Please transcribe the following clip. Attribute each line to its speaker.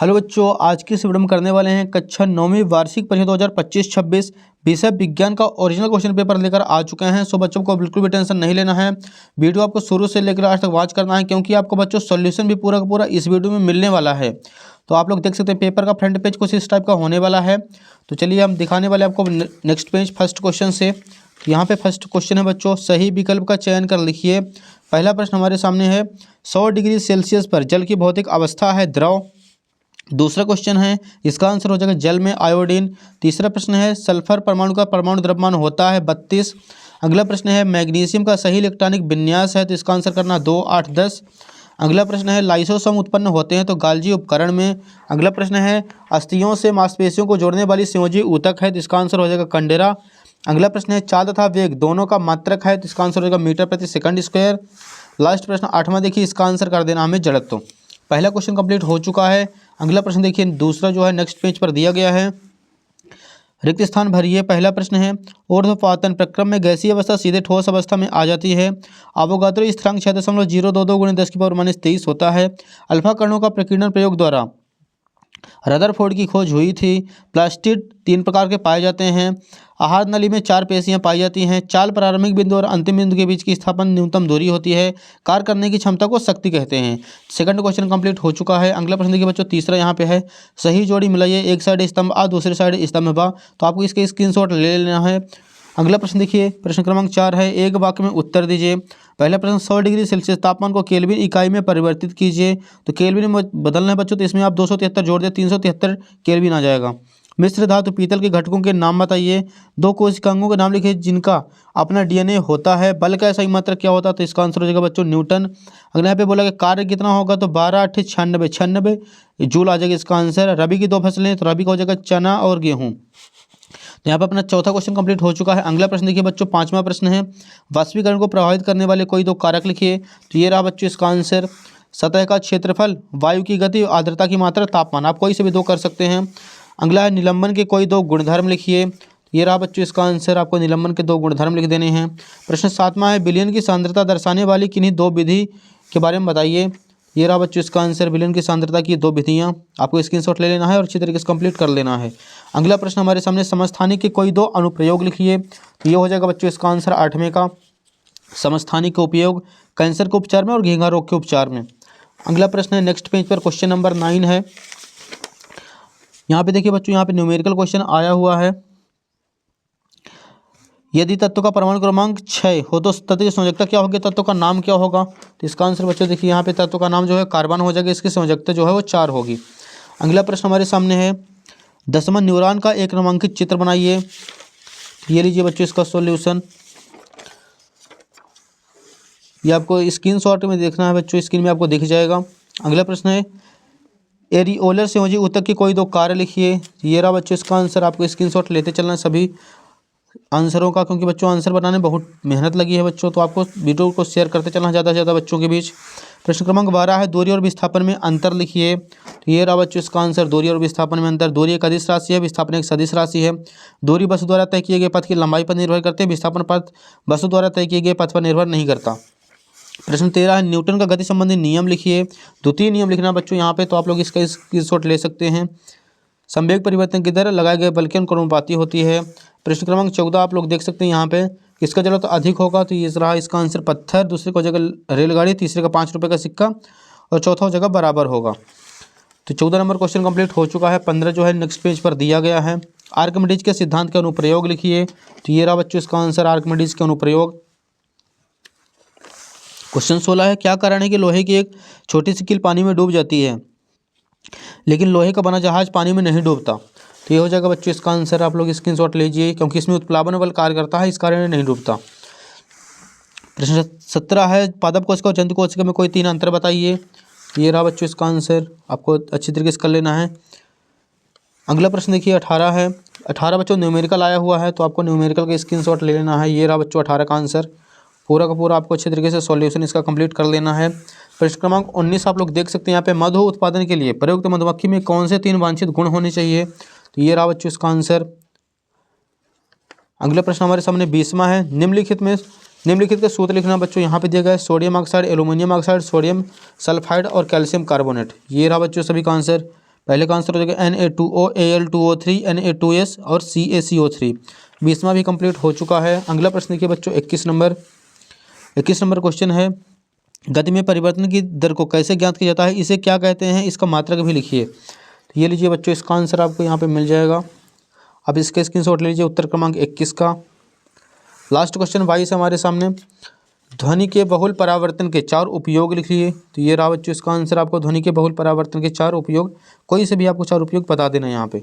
Speaker 1: Hello बच्चों, आज की इस वीडियो में करने वाले हैं कक्षा 9वीं वार्षिक परीक्षा 2025-26 विषय विज्ञान का ओरिजिनल क्वेश्चन पेपर लेकर आ चुके हैं। सो बच्चों को बिल्कुल भी टेंशन नहीं लेना है। वीडियो आपको शुरू से लेकर आज तक वॉच करना है, क्योंकि आपको बच्चों सोल्यूशन भी पूरा का पूरा इस वीडियो में मिलने वाला है। तो आप लोग देख सकते हैं पेपर का फ्रंट पेज कुछ इस टाइप का होने वाला है। तो चलिए हम दिखाने वाले आपको नेक्स्ट पेज फर्स्ट क्वेश्चन से। यहाँ पे फर्स्ट क्वेश्चन है बच्चों, सही विकल्प का चयन कर लिखिए। पहला प्रश्न हमारे सामने है, 100 डिग्री सेल्सियस पर जल की भौतिक अवस्था है द्रव। दूसरा क्वेश्चन है, इसका आंसर हो जाएगा जल में आयोडीन। तीसरा प्रश्न है, सल्फर परमाणु का परमाणु द्रव्यमान होता है 32। अगला प्रश्न है, मैग्नीशियम का सही इलेक्ट्रॉनिक विन्यास है, तो इसका आंसर करना 2, 8, 10। अगला प्रश्न है, लाइसोसोम उत्पन्न होते हैं तो गाल्जी उपकरण में। अगला प्रश्न है, अस्थियों से मांसपेशियों को जोड़ने वाली संयोजी ऊतक है, तो इसका आंसर हो जाएगा कंडेरा। अगला प्रश्न है, चाल तथा वेग दोनों का मात्रक है, तो इसका आंसर हो जाएगा मीटर प्रति सेकंड स्क्वायर। लास्ट प्रश्न 8वां देखिए, इसका आंसर कर देना हमें जड़त्व। पहला क्वेश्चन कंप्लीट हो चुका है। अगला प्रश्न देखिए, दूसरा जो है नेक्स्ट पेज पर दिया गया है। रिक्त स्थान भरिए। पहला प्रश्न है, ऊर्ध्वपातन प्रक्रम में गैसीय अवस्था सीधे ठोस अवस्था में आ जाती है। अवोगाद्रो स्थिरांक 6.022 × 10⁻³ होता है। अल्फा कणों का प्रकीर्णन प्रयोग द्वारा रदरफोर्ड की खोज हुई थी। प्लास्टिड 3 प्रकार के पाए जाते हैं। आहार नली में 4 पेशियां पाई जाती हैं। चाल प्रारंभिक बिंदु और अंतिम बिंदु के बीच की स्थापन न्यूनतम दूरी होती है। कार्य करने की क्षमता को शक्ति कहते हैं। सेकंड क्वेश्चन कंप्लीट हो चुका है। अगला प्रश्न देखिए बच्चों, तीसरा यहाँ पे है, सही जोड़ी मिलाइए, एक साइड स्तंभ आ दूसरी साइड स्तंभ बा। तो आपको इसके स्क्रीनशॉट ले लेना है। अगला प्रश्न देखिए, प्रश्न क्रमांक 4 है, एक वाक्य में उत्तर दीजिए। पहला प्रश्न, 100 डिग्री सेल्सियस तापमान को केल्विन इकाई में परिवर्तित कीजिए। तो केल्विन में बदलना है बच्चों, तो इसमें आप 273 जोड़ दें, 373 केल्विन आ जाएगा। मिश्र धातु पीतल के घटकों के नाम बताइए। 2 कोशिकांगों के नाम लिखिए जिनका अपना डीएनए होता है। बल का सही मात्रक क्या होता है, तो इसका आंसर हो जाएगा बच्चों न्यूटन। अगला यहाँ पे बोला कि कार्य कितना होगा, तो 12, 8, 96, 96 जूल आ जाएगा इसका आंसर। रबी की 2 फसलें, तो रबी का हो जाएगा चना और गेहूँ। तो यहाँ पे अपना चौथा क्वेश्चन कंप्लीट हो चुका है। अगला प्रश्न देखिए बच्चों, 5वां प्रश्न है, वाष्पीकरण को प्रभावित करने वाले कोई 2 कारक लिखिए। तो ये रहा बच्चों इसका आंसर, सतह का क्षेत्रफल, वायु की गति, आर्द्रता की मात्रा, तापमान। आप कोई से भी 2 कर सकते हैं। अगला है, निलंबन के कोई 2 गुणधर्म लिखिए। ये रहा बच्चों इसका आंसर, आपको निलंबन के 2 गुणधर्म लिख देने हैं। प्रश्न 7वां है, विलयन की सांद्रता दर्शाने वाली किन्हीं 2 विधि के बारे में बताइए। ये रहा बच्चों इसका आंसर, विलयन की सांद्रता की 2 विधियाँ। आपको स्क्रीनशॉट ले लेना है और अच्छी तरीके से कंप्लीट कर लेना है। अगला प्रश्न हमारे सामने, समस्थानिक के कोई 2 अनुप्रयोग लिखिए। तो ये हो जाएगा बच्चों इसका आंसर 8वें का, समस्थानिक का उपयोग कैंसर के उपचार में और घेंघा रोग के उपचार में। अगला प्रश्न है नेक्स्ट पेज पर, क्वेश्चन नंबर 9 है। यहाँ पे देखिए बच्चों, यहाँ पे न्यूमेरिकल क्वेश्चन आया हुआ है। यदि तत्व का परमाणु क्रमांक 6 हो तो तत्व की संयोजकता क्या होगी, तत्व का नाम क्या होगा। तो इसका आंसर बच्चों देखिए, यहाँ पे तत्व का नाम जो है कार्बन हो जाएगा, इसकी संयोजकता जो है वो 4 होगी। अगला प्रश्न हमारे सामने है, 10वां न्यूरॉन का एक नामांकित चित्र बनाइए। ये लीजिए बच्चों इसका सॉल्यूशन, ये आपको स्क्रीनशॉट में देखना है बच्चों, स्क्रीन में आपको दिख जाएगा। अगला प्रश्न है, एरियोलर संयोजी ऊतक की कोई 2 कार्य लिखिए। ये रहा बच्चों इसका आंसर, आपको स्क्रीनशॉट लेते चलना है सभी आंसरों का, क्योंकि बच्चों आंसर बनाने में बहुत मेहनत लगी है बच्चों, तो आपको वीडियो को शेयर करते चलना ज़्यादा से ज़्यादा बच्चों के बीच। प्रश्न क्रमांक 12 है, दूरी और विस्थापन में अंतर लिखिए। तो ये रहा बच्चों इसका आंसर, दूरी और विस्थापन में अंतर। दूरी एक अदिश राशि है, विस्थापन एक सदिश राशि है। दूरी वस्तु द्वारा तय किए गए पथ की लंबाई पर निर्भर करते हैं, विस्थापन पथ वस्तु द्वारा तय किए गए पथ पर निर्भर नहीं करता। प्रश्न 13 है, न्यूटन का गति संबंधी नियम लिखिए। द्वितीय नियम लिखना बच्चों यहाँ पे, तो आप लोग इसका स्क्रीनशॉट ले सकते हैं। संवेग परिवर्तन की दर लगाए गए बल के अनुपाती होती है। प्रश्न क्रमांक 14 आप लोग देख सकते हैं यहाँ पे, किसका जड़त्व अधिक होगा, तो ये रहा इसका आंसर पत्थर। दूसरे को हो जाएगा रेलगाड़ी, तीसरे का 5 रुपये का सिक्का और चौथा हो जाएगा बराबर होगा। तो 14 नंबर क्वेश्चन कंप्लीट हो चुका है। 15 जो है नेक्स्ट पेज पर दिया गया है, आर्किमिडीज के सिद्धांत के अनुप्रयोग लिखिए। तो ये रहा बच्चों इसका आंसर, आर्किमिडीज के अनुप्रयोग। क्वेश्चन 16 है, क्या कारण है कि लोहे की एक छोटी सी कील पानी में डूब जाती है लेकिन लोहे का बना जहाज पानी में नहीं डूबता। तो ये हो जाएगा बच्चों इसका आंसर, आप लोग स्क्रीनशॉट लीजिए, क्योंकि इसमें उत्प्लावन बल कार्य करता है, इस कारण नहीं डूबता। प्रश्न 17 है, पादप कोशिका और जंतु कोशिका में कोई 3 अंतर बताइए। ये रहा बच्चों इसका आंसर, आपको अच्छी तरीके से कर लेना है। अगला प्रश्न देखिए 18 है। 18 बच्चों न्यूमेरिकल आया हुआ है, तो आपको न्यूमेरिकल का स्क्रीनशॉट ले लेना है। ये रहा बच्चों 18 का आंसर, पूरा का पूरा आपको अच्छे तरीके से सॉल्यूशन इसका कंप्लीट कर लेना है। प्रश्न क्रमांक 19 आप लोग देख सकते हैं यहाँ पे, मधु उत्पादन के लिए प्रयुक्त मधुमक्खी में कौन से 3 वांछित गुण होने चाहिए। तो ये रहा बच्चों इसका आंसर। अगला प्रश्न हमारे सामने 20वां है, निम्नलिखित का सूत्र लिखना बच्चों। यहाँ पे दिया गया है, sodium oxide, aluminium oxide, sodium sulphide और कैल्शियम कार्बोनेट। ये रहा बच्चों सभी का आंसर। पहले का आंसर हो जाएगा Na2O, Al2O3, Na2S और CaCO3। 20वां भी कंप्लीट हो चुका है। अगला प्रश्न देखिए बच्चों 21 नंबर क्वेश्चन है, गति में परिवर्तन की दर को कैसे ज्ञात किया जाता है, इसे क्या कहते हैं, इसका मात्रक भी लिखिए। तो ये लीजिए बच्चों, इसका आंसर आपको यहाँ पे मिल जाएगा। अब इसके स्क्रीनशॉट ले लीजिए उत्तर क्रमांक 21 का। लास्ट क्वेश्चन 22 हमारे सामने, ध्वनि के बहुल परावर्तन के 4 उपयोग लिखिए। तो ये रहा बच्चों इसका आंसर, आपको ध्वनि के बहुल परावर्तन के 4 उपयोग, कोई से भी आपको 4 उपयोग बता देना यहाँ पे।